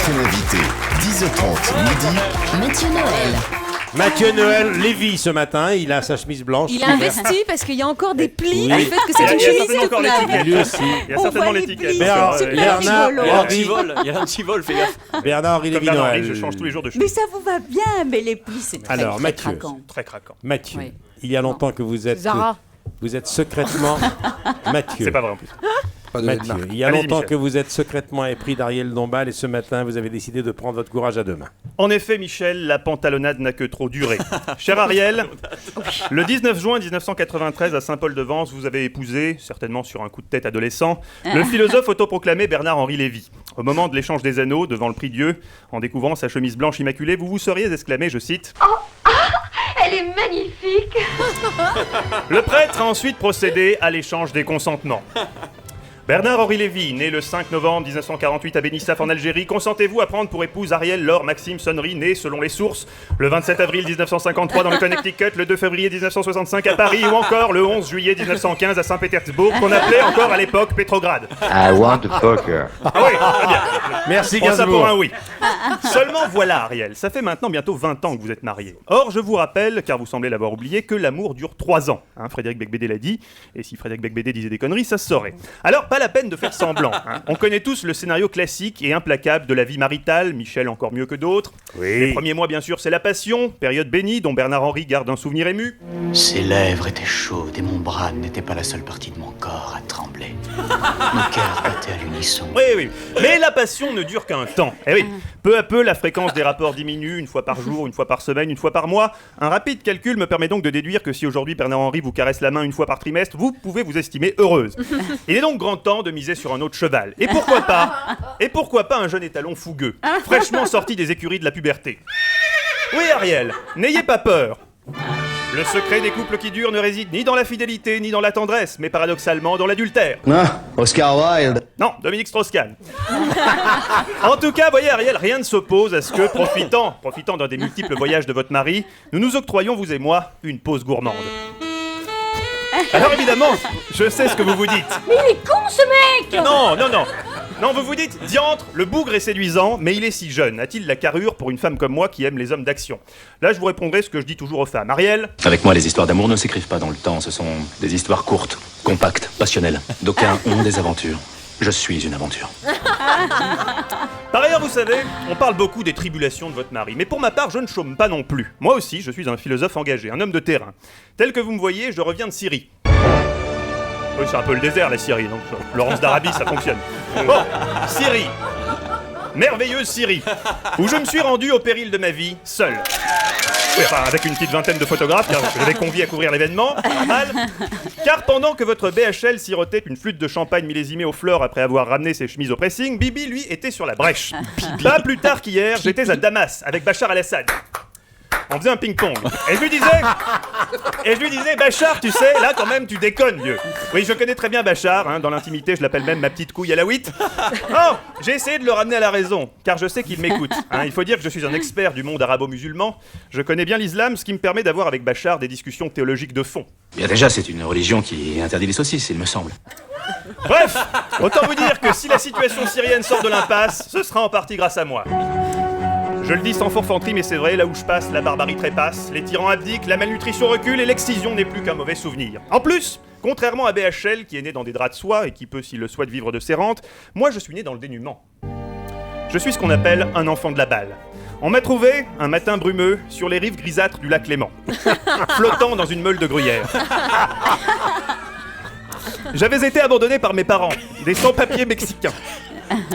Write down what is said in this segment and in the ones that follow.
Prochain invité, 10h30, midi. Mathieu Noël. Mathieu Noël Lévy ce matin, il a sa chemise blanche. Il a investi parce qu'il y a encore des plis Oui. du fait que c'est une chemise toute neuve. Lui aussi. Il y a certainement l'étiquette. Bernard rigolo. Il y a un petit vol, fais gaffe. Bernard-Henri Comme Lévy Bernard-Henri, Noël. je change tous les jours de Mais chemise. ça vous va bien, mais les plis, c'est très, Alors, très Mathieu. craquant. Très craquant. Mathieu, Oui. il y a longtemps que vous êtes... Zara. Vous êtes secrètement... Mathieu. C'est pas vrai en plus. Mathieu, il y a Allez-y, longtemps Michel. que vous êtes secrètement épris d'Ariel Dombal et ce matin, vous avez décidé de prendre votre courage à deux mains. En effet, Michel, la pantalonnade n'a que trop duré. Cher Ariel, le 19 juin 1993 à Saint-Paul-de-Vence, vous avez épousé, certainement sur un coup de tête adolescent, le philosophe autoproclamé Bernard-Henri Lévy. Au moment de l'échange des anneaux, devant le prie-dieu, en découvrant sa chemise blanche immaculée, vous vous seriez exclamé, je cite, Elle est magnifique. le prêtre a ensuite procédé à l'échange des consentements. Bernard-Henri Lévy, né le 5 novembre 1948 à Bénissaf en Algérie, consentez-vous à prendre pour épouse Ariel Laure Maxime Sonnery, née selon les sources le 27 avril 1953 dans le Connecticut, le 2 février 1965 à Paris ou encore le 11 juillet 1915 à Saint-Pétersbourg, qu'on appelait encore à l'époque Pétrograd. I want to fuck her. Ah oui, très bien. Merci Prends ça pour Gainsbourg. un oui. Seulement voilà Ariel, ça fait maintenant bientôt 20 ans que vous êtes mariés. Or, je vous rappelle, car vous semblez l'avoir oublié, que l'amour dure 3 ans. Frédéric Becbédé l'a dit, et si Frédéric Becbédé disait des conneries, ça se saurait. Alors, pas la peine de faire semblant. On connaît tous le scénario classique et implacable de la vie maritale, Michel encore mieux que d'autres. Les premiers mois, bien sûr, c'est la passion, période bénie dont Bernard-Henri garde un souvenir ému. Ses lèvres étaient chaudes et mon bras n'était pas la seule partie de mon corps à trembler. Nos cœurs battaient à l'unisson. Oui. Mais la passion ne dure qu'un temps. Eh oui, peu à peu, la fréquence des rapports diminue, une fois par jour, une fois par semaine, une fois par mois. Un rapide calcul me permet donc de déduire que si aujourd'hui Bernard-Henri vous caresse la main une fois par trimestre, vous pouvez vous estimer heureuse. Il est donc grand temps de miser sur un autre cheval. Et pourquoi pas un jeune étalon fougueux, fraîchement sorti des écuries de la puberté. Oui, Ariel, n'ayez pas peur. Le secret des couples qui durent ne réside ni dans la fidélité, ni dans la tendresse, mais paradoxalement dans l'adultère. Ah, Oscar Wilde. Non, Dominique Strauss-Kahn. En tout cas, voyez Ariel, rien ne s'oppose à ce que, profitant d'un des multiples voyages de votre mari, nous nous octroyions, vous et moi, une pause gourmande. Alors évidemment, je sais ce que vous vous dites. Mais il est con ce mec. Non, vous vous dites, diantre, le bougre est séduisant, mais il est si jeune. A-t-il la carrure pour une femme comme moi qui aime les hommes d'action? Là, je vous répondrai ce que je dis toujours aux femmes. Ariel, Avec moi, les histoires d'amour ne s'écrivent pas dans le temps. Ce sont des histoires courtes, compactes, passionnelles. D'aucuns ont des aventures. Je suis une aventure. par ailleurs, vous savez, on parle beaucoup des tribulations de votre mari, mais pour ma part, je ne chôme pas non plus. Moi aussi, je suis un philosophe engagé, un homme de terrain. Tel que vous me voyez, je reviens de Syrie. Oui, c'est un peu le désert, la Syrie, donc Laurence d'Arabie, ça fonctionne. Bon, Syrie. Merveilleuse Syrie, où je me suis rendu au péril de ma vie, seul. Oui, enfin, avec une petite vingtaine de photographes, car je l'avais convié à couvrir l'événement, pas mal. Car pendant que votre BHL sirotait une flûte de champagne millésimée aux fleurs après avoir ramené ses chemises au pressing, Bibi, lui, était sur la brèche. Pas plus tard qu'hier, j'étais à Damas, avec Bachar al-Assad. On faisait un ping-pong. Et je lui disais, Bachar, tu sais, là quand même tu déconnes, vieux. Oui, je connais très bien Bachar, dans l'intimité je l'appelle même ma petite couille à la huit. Oh, j'ai essayé de le ramener à la raison, car je sais qu'il m'écoute. Il faut dire que je suis un expert du monde arabo-musulman. Je connais bien l'islam, ce qui me permet d'avoir avec Bachar des discussions théologiques de fond. Bien déjà, c'est une religion qui interdit les saucisses, il me semble. Bref, autant vous dire que si la situation syrienne sort de l'impasse, ce sera en partie grâce à moi. Je le dis sans forfanterie, mais c'est vrai, là où je passe, la barbarie trépasse, les tyrans abdiquent, la malnutrition recule et l'excision n'est plus qu'un mauvais souvenir. En plus, contrairement à BHL, qui est né dans des draps de soie et qui peut, s'il le souhaite, vivre de ses rentes, moi je suis né dans le dénuement. Je suis ce qu'on appelle un enfant de la balle. On m'a trouvé, un matin brumeux, sur les rives grisâtres du lac Léman, flottant dans une meule de gruyère. J'avais été abandonné par mes parents, des sans-papiers mexicains.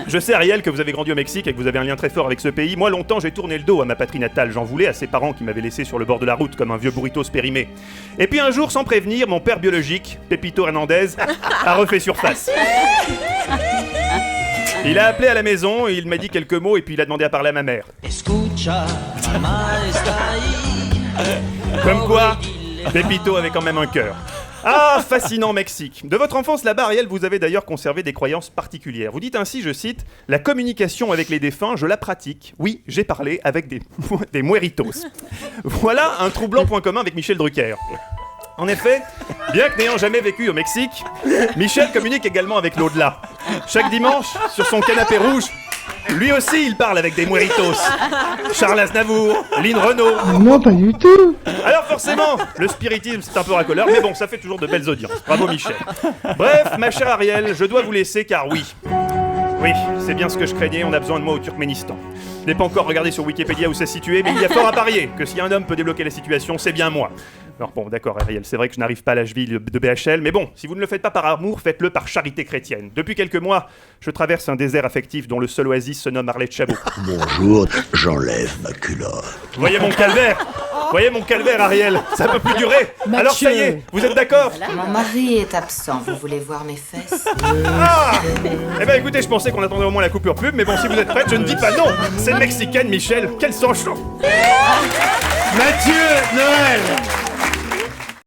Je sais, Ariel, que vous avez grandi au Mexique et que vous avez un lien très fort avec ce pays. Moi, longtemps, j'ai tourné le dos à ma patrie natale. J'en voulais à ses parents qui m'avaient laissé sur le bord de la route comme un vieux burritos périmé. Et puis un jour, sans prévenir, mon père biologique, Pepito Hernandez, a refait surface. Il a appelé à la maison, il m'a dit quelques mots et puis il a demandé à parler à ma mère. Comme quoi, Pepito avait quand même un cœur. Ah, fascinant Mexique. De votre enfance là-bas, Ariel, vous avez d'ailleurs conservé des croyances particulières. Vous dites ainsi, je cite, « La communication avec les défunts, je la pratique. Oui, j'ai parlé avec des mueritos. » Voilà un troublant point commun avec Michel Drucker. En effet, bien que n'ayant jamais vécu au Mexique, Michel communique également avec l'au-delà. Chaque dimanche, sur son canapé rouge, Lui aussi, il parle avec des mueritos. Charles Aznavour, Lynn Renaud. Non, pas du tout. Alors forcément, le spiritisme c'est un peu racoleur, mais bon, ça fait toujours de belles audiences. Bravo Michel. Bref, ma chère Ariel, je dois vous laisser car oui, c'est bien ce que je craignais, on a besoin de moi au Turkménistan. Je n'ai pas encore regardé sur Wikipédia où c'est situé, mais il y a fort à parier que si un homme peut débloquer la situation, c'est bien moi. Alors bon, d'accord Ariel, c'est vrai que je n'arrive pas à l'âge de BHL, mais bon, si vous ne le faites pas par amour, faites-le par charité chrétienne. Depuis quelques mois, je traverse un désert affectif dont le seul oasis se nomme Arlette Chabot. Bonjour, j'enlève ma culotte. Voyez mon calvaire Ariel, ça peut plus durer. Alors ça y est, vous êtes d'accord? Mon mari est absent, vous voulez voir mes fesses? Eh ben écoutez, je pensais qu'on attendrait au moins la coupure pub, mais bon, si vous êtes prête, je ne dis pas non. C'est mexicaine, Michel, quel sang chaud. Mathieu Noël